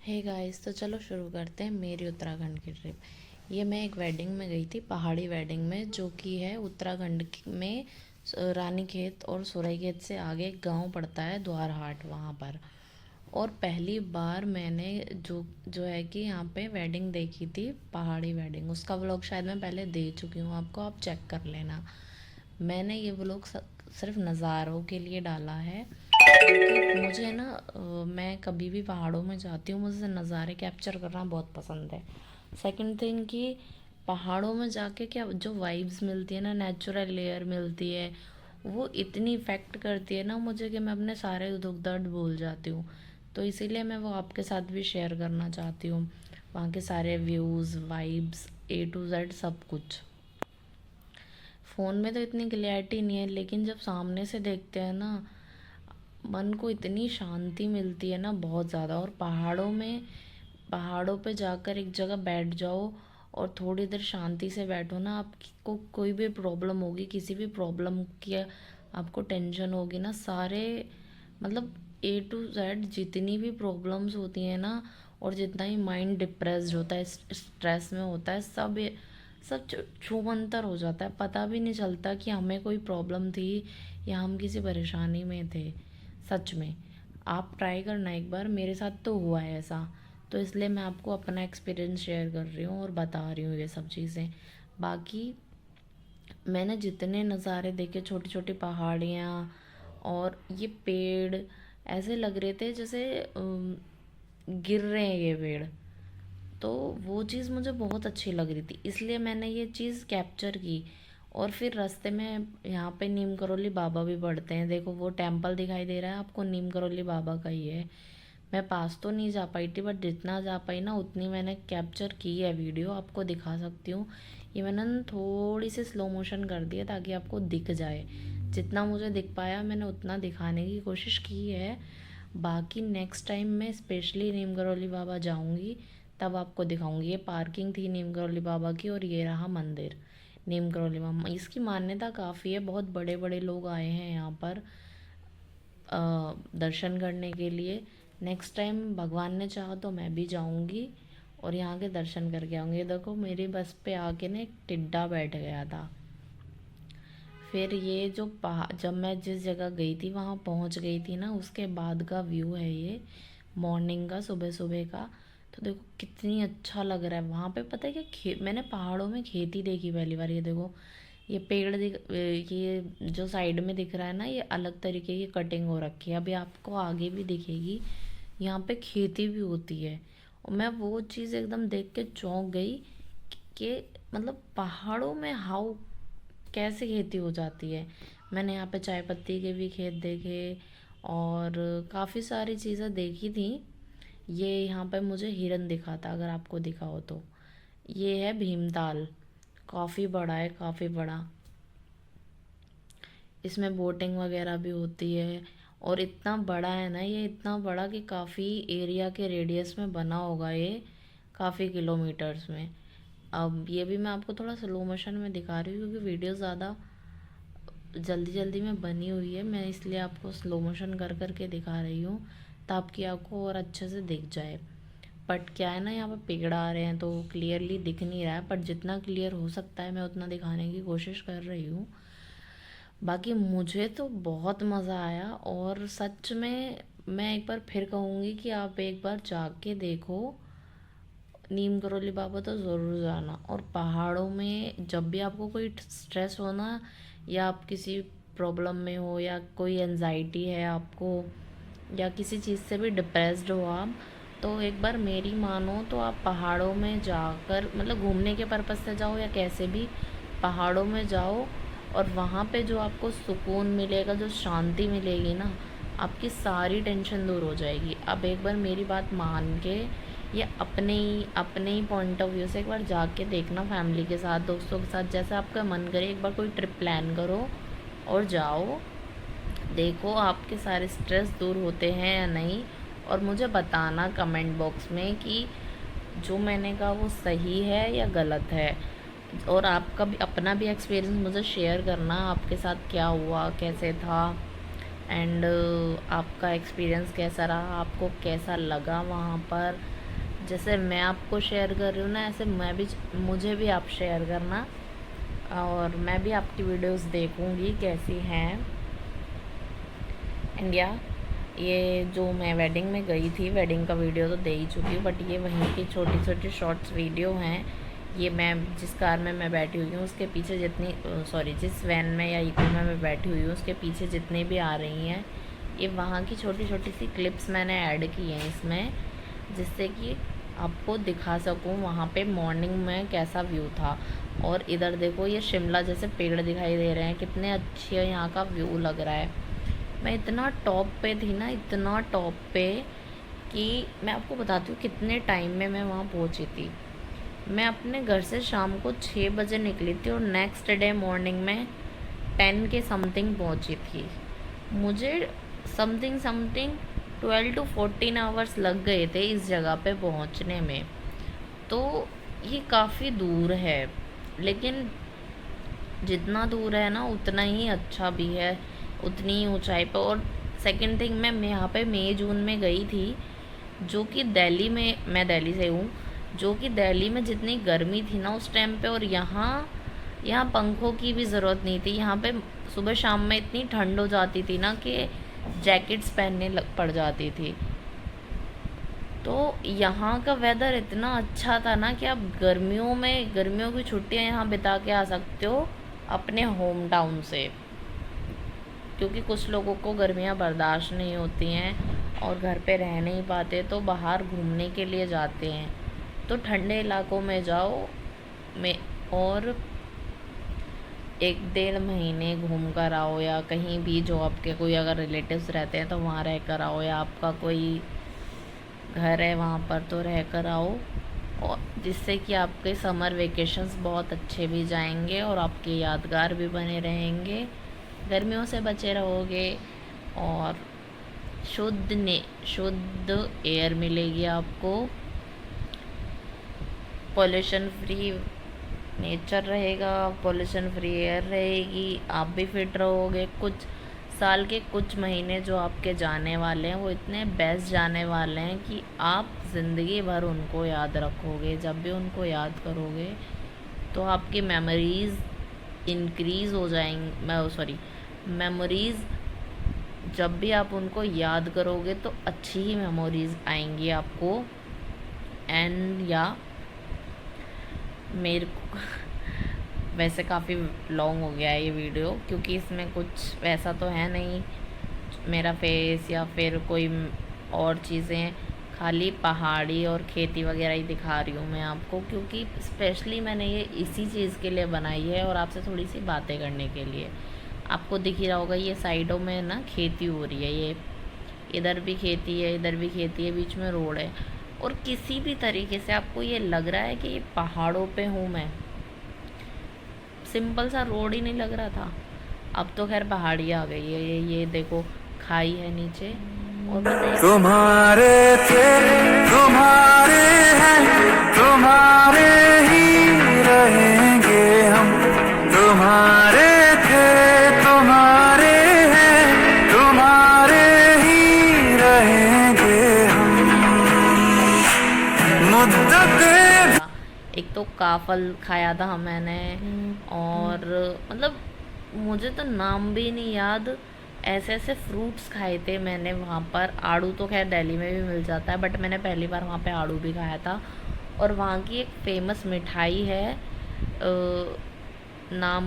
Hey guys, तो चलो शुरू करते हैं मेरी उत्तराखंड की ट्रिप। ये मैं एक वेडिंग में गई थी, पहाड़ी वेडिंग में, जो कि है उत्तराखंड में रानीखेत और सुरईखेत से आगे एक गांव पड़ता है द्वारहाट, वहाँ पर। और पहली बार मैंने जो जो है कि यहाँ पे वेडिंग देखी थी, पहाड़ी वेडिंग। उसका व्लॉग शायद मैं पहले दे चुकी हूँ आपको, आप चेक कर लेना। मैंने ये व्लॉग सिर्फ नज़ारों के लिए डाला है, क्योंकि मुझे ना मैं कभी भी पहाड़ों में जाती हूँ, मुझे नज़ारे कैप्चर करना बहुत पसंद है। सेकंड थिंग कि पहाड़ों में जाके क्या जो वाइब्स मिलती है ना, नेचुरल एयर मिलती है, वो इतनी इफ़ेक्ट करती है ना मुझे कि मैं अपने सारे दुख दर्द भूल जाती हूँ। तो इसीलिए मैं वो आपके साथ भी शेयर करना चाहती हूँ, वहाँ के सारे views, vibes, A to Z सब कुछ। फ़ोन में तो इतनी क्लियरिटी नहीं है, लेकिन जब सामने से देखते हैं ना, मन को इतनी शांति मिलती है ना, बहुत ज़्यादा। और पहाड़ों पे जाकर एक जगह बैठ जाओ और थोड़ी देर शांति से बैठो ना, आपको कोई भी प्रॉब्लम होगी, किसी भी प्रॉब्लम की आपको टेंशन होगी ना, सारे मतलब A to Z जितनी भी प्रॉब्लम्स होती हैं ना, और जितना ही माइंड डिप्रेस्ड होता है, स्ट्रेस में होता है, सब छूमंतर हो जाता है। पता भी नहीं चलता कि हमें कोई प्रॉब्लम थी या हम किसी परेशानी में थे। सच में आप ट्राई करना एक बार, मेरे साथ तो हुआ है ऐसा। तो इसलिए मैं आपको अपना एक्सपीरियंस शेयर कर रही हूँ और बता रही हूँ ये सब चीज़ें। बाकी मैंने जितने नज़ारे देखे, छोटी छोटी पहाड़ियाँ और ये पेड़, ऐसे लग रहे थे जैसे गिर रहे हैं ये पेड़। तो वो चीज़ मुझे बहुत अच्छी लग रही थी, इसलिए मैंने ये चीज़ कैप्चर की। और फिर रास्ते में यहाँ पे नीम करोली बाबा भी पड़ते हैं, देखो वो टेम्पल दिखाई दे रहा है आपको, नीम करोली बाबा का ही है। मैं पास तो नहीं जा पाई थी, बट जितना जा पाई ना उतनी मैंने कैप्चर की है वीडियो, आपको दिखा सकती हूँ। ये मैंने ना थोड़ी सी स्लो मोशन कर दी है ताकि आपको दिख जाए। जितना मुझे दिख पाया मैंने उतना दिखाने की कोशिश की है। बाकी नेक्स्ट टाइम मैं स्पेशली नीम करोली बाबा जाऊँगी, तब आपको दिखाऊंगी। ये पार्किंग थी नीम करोली बाबा की, और ये रहा मंदिर नीम करोली बाबा। इसकी मान्यता काफ़ी है, बहुत बड़े बड़े लोग आए हैं यहाँ पर दर्शन करने के लिए। नेक्स्ट टाइम भगवान ने चाहा तो मैं भी जाऊंगी और यहाँ के दर्शन करके आऊँगी। ये देखो मेरी बस पे आके ना एक टिड्डा बैठ गया था। फिर ये जो पहाड़, जब मैं जिस जगह गई थी वहाँ पहुँच गई थी ना, उसके बाद का व्यू है ये, मॉर्निंग का, सुबह सुबह का। तो देखो कितनी अच्छा लग रहा है वहाँ पे। पता है क्या, मैंने पहाड़ों में खेती देखी पहली बार। ये देखो ये पेड़ ये जो साइड में दिख रहा है ना, ये अलग तरीके की कटिंग हो रखी है, अभी आपको आगे भी दिखेगी। यहाँ पे खेती भी होती है, और मैं वो चीज़ एकदम देख के चौंक गई कि मतलब पहाड़ों में हाउ कैसे खेती हो जाती है। मैंने यहाँ पे चाय पत्ती के भी खेत देखे और काफ़ी सारी चीज़ें देखी थी। ये यहाँ पे मुझे हिरन दिखा था, अगर आपको दिखा हो तो। ये है भीमताल, काफ़ी बड़ा है, काफ़ी बड़ा। इसमें बोटिंग वगैरह भी होती है, और इतना बड़ा है ना ये, इतना बड़ा कि काफ़ी एरिया के रेडियस में बना होगा ये, काफ़ी किलोमीटर्स में। अब ये भी मैं आपको थोड़ा स्लो मोशन में दिखा रही हूँ, क्योंकि वीडियो ज़्यादा जल्दी जल्दी में बनी हुई है, मैं इसलिए आपको स्लो मोशन कर कर के दिखा रही हूँ, ताकि आपको और अच्छे से दिख जाए। बट क्या है ना, यहाँ पर पेड़ आ रहे हैं तो क्लियरली दिख नहीं रहा है, बट जितना क्लियर हो सकता है मैं उतना दिखाने की कोशिश कर रही हूँ। बाकी मुझे तो बहुत मज़ा आया, और सच में मैं एक बार फिर कहूँगी कि आप एक बार जाके देखो, नीम करोली बाबा तो ज़रूर जाना। और पहाड़ों में जब भी आपको कोई स्ट्रेस हो ना, या आप किसी प्रॉब्लम में हो, या कोई एनजाइटी है आपको, या किसी चीज़ से भी डिप्रेस्ड हो आप, तो एक बार मेरी मानो तो आप पहाड़ों में जाकर, मतलब घूमने के पर्पज़ से जाओ या कैसे भी, पहाड़ों में जाओ। और वहाँ पे जो आपको सुकून मिलेगा, जो शांति मिलेगी ना, आपकी सारी टेंशन दूर हो जाएगी। अब एक बार मेरी बात मान के, ये अपने ही पॉइंट ऑफ व्यू से एक बार जाके देखना, फैमिली के साथ, दोस्तों के साथ, जैसा आपका मन करे, एक बार कोई ट्रिप प्लान करो और जाओ। देखो आपके सारे स्ट्रेस दूर होते हैं या नहीं, और मुझे बताना कमेंट बॉक्स में कि जो मैंने कहा वो सही है या गलत है। और आपका भी अपना भी एक्सपीरियंस मुझे शेयर करना, आपके साथ क्या हुआ, कैसे था। एंड आपका एक्सपीरियंस कैसा रहा, आपको कैसा लगा वहाँ पर। जैसे मैं आपको शेयर कर रही हूँ ना, ऐसे मुझे भी आप शेयर करना, और मैं भी आपकी वीडियोस देखूँगी कैसी हैं। एंड या ये जो मैं वेडिंग में गई थी, वेडिंग का वीडियो तो दे ही चुकी हूँ, बट ये वहीं की छोटी छोटी शॉर्ट्स वीडियो हैं। ये मैं जिस कार में मैं बैठी हुई हूँ उसके पीछे जिस वैन में या इको में मैं बैठी हुई हूँ उसके पीछे जितनी भी आ रही हैं, ये वहाँ की छोटी छोटी सी क्लिप्स मैंने ऐड की हैं इसमें, जिससे कि आपको दिखा सकूँ वहाँ पे मॉर्निंग में कैसा व्यू था। और इधर देखो, ये शिमला जैसे पेड़ दिखाई दे रहे हैं, कितने अच्छे यहाँ का व्यू लग रहा है। मैं इतना टॉप पे थी ना, इतना टॉप पे, कि मैं आपको बताती हूँ कितने टाइम में मैं वहाँ पहुँची थी। मैं अपने घर से शाम को 6 बजे निकली थी और नेक्स्ट डे मॉर्निंग में 10 के समथिंग पहुँची थी। मुझे समथिंग 12 to 14 आवर्स लग गए थे इस जगह पे पहुँचने में। तो ये काफ़ी दूर है, लेकिन जितना दूर है ना उतना ही अच्छा भी है, उतनी ही ऊंचाई पर। और सेकंड थिंग, मैं यहाँ पे मई जून में गई थी, जो कि दिल्ली में, मैं दिल्ली से हूँ, जो कि दिल्ली में जितनी गर्मी थी ना उस टाइम पे, और यहाँ पंखों की भी ज़रूरत नहीं थी। यहाँ पे सुबह शाम में इतनी ठंड हो जाती थी ना कि जैकेट्स पहनने पड़ जाती थी। तो यहाँ का वेदर इतना अच्छा था ना कि आप गर्मियों की छुट्टियाँ यहाँ बिता के आ सकते हो अपने होम टाउन से, क्योंकि कुछ लोगों को गर्मियाँ बर्दाश्त नहीं होती हैं और घर पे रह नहीं पाते, तो बाहर घूमने के लिए जाते हैं। तो ठंडे इलाकों में जाओ और 1-1.5 महीने घूम कर आओ, या कहीं भी जो आपके कोई अगर रिलेटिव्स रहते हैं तो वहाँ रह कर आओ, या आपका कोई घर है वहाँ पर तो रह कर आओ, और जिससे कि आपके समर वेकेशंस बहुत अच्छे भी जाएंगे और आपके यादगार भी बने रहेंगे। गर्मियों से बचे रहोगे और शुद्ध एयर मिलेगी आपको, पॉल्यूशन फ्री नेचर रहेगा, पॉल्यूशन फ्री एयर रहेगी, आप भी फिट रहोगे। साल के कुछ महीने जो आपके जाने वाले हैं वो इतने बेस्ट जाने वाले हैं कि आप ज़िंदगी भर उनको याद रखोगे। जब भी उनको याद करोगे तो आपकी मेमोरीज़ इंक्रीज़ हो जाएंगी, मेमोरीज़ जब भी आप उनको याद करोगे तो अच्छी ही मेमोरीज़ आएंगी आपको। एंड या मेरे को वैसे काफ़ी लॉन्ग हो गया है ये वीडियो, क्योंकि इसमें कुछ वैसा तो है नहीं मेरा फेस या फिर कोई और चीज़ें, खाली पहाड़ी और खेती वगैरह ही दिखा रही हूँ मैं आपको, क्योंकि स्पेशली मैंने ये इसी चीज़ के लिए बनाई है और आपसे थोड़ी सी बातें करने के लिए। आपको दिख ही रहा होगा ये साइडों में ना खेती हो रही है, ये इधर भी खेती है, इधर भी खेती है, बीच में रोड है, और किसी भी तरीके से आपको ये लग रहा है कि ये पहाड़ों पे हूँ मैं। सिंपल सा रोड ही नहीं लग रहा था, अब तो खैर पहाड़ी आ गई है। ये देखो खाई है नीचे, और तुम्हारे थे तुम्हारे हैं, तुम्हारे ही रहेंगे हम, तुम्हारे थे तुम्हारे हैं, तुम्हारे ही रहेंगे हम। मुद्दत एक तो काफल खाया था मैंने, और मतलब मुझे तो नाम भी नहीं याद, ऐसे ऐसे फ्रूट्स खाए थे मैंने वहाँ पर। आड़ू तो खैर दिल्ली में भी मिल जाता है, बट मैंने पहली बार वहाँ पे आड़ू भी खाया था। और वहाँ की एक फेमस मिठाई है, नाम